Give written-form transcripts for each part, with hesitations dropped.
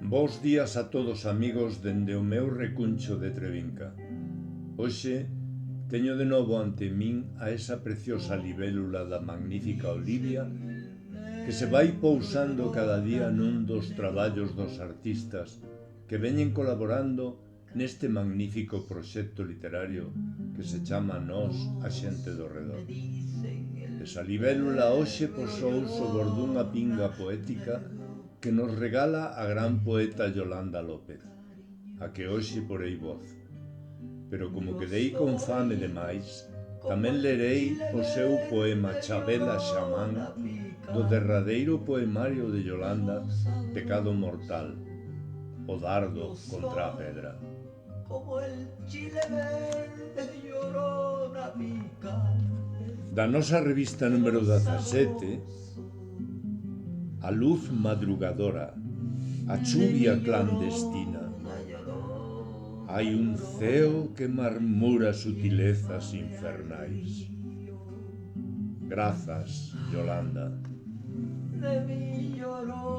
Bos días a todos amigos dende o meu recuncho de Trevinca. Hoxe teño de novo ante min a esa preciosa libélula da magnífica Olivia que se vai pousando cada día nun dos traballos dos artistas que veñen colaborando neste magnífico proxecto literario que se chama Nós, a xente do redor. Esa libélula hoxe posou sobre dunha pinga poética que nos regala a gran poeta Yolanda López, a que hoxe porei voz. Pero como quedei con fame demais, tamén lerei o seu poema Chabela Xamán do derradeiro poemario de Yolanda, Pecado Mortal, o dardo contra a pedra. Da nosa revista número 17, a luz madrugadora, a chuvia clandestina. Hai un ceo que marmura sutilezas infernais. Grazas, Yolanda.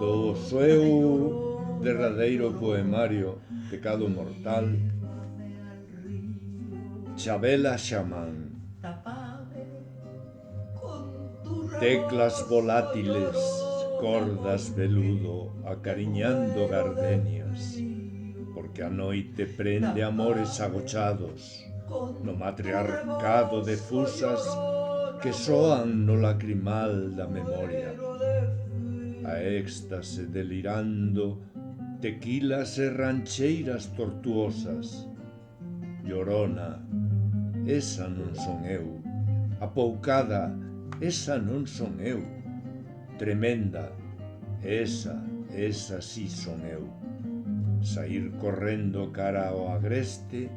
Do seu derradeiro poemario Pecado Mortal, Chabela Xamán. Teclas volátiles, cordas veludo, acariñando gardenias, porque a noite prende amores agochados no matriarcado de fusas que soan no lacrimal da memoria. A éxtase delirando, tequilas e rancheiras tortuosas. Llorona, esa non son eu. Apoucada, esa non son eu. Tremenda, esa si son eu. Saír correndo cara ao agreste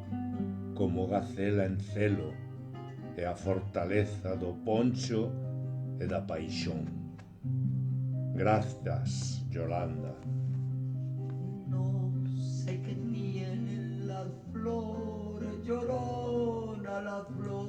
como gacela en celo e a fortaleza do poncho e da paixón. Grazas, Yolanda. No sé qué tiene la flor, llorona la flor.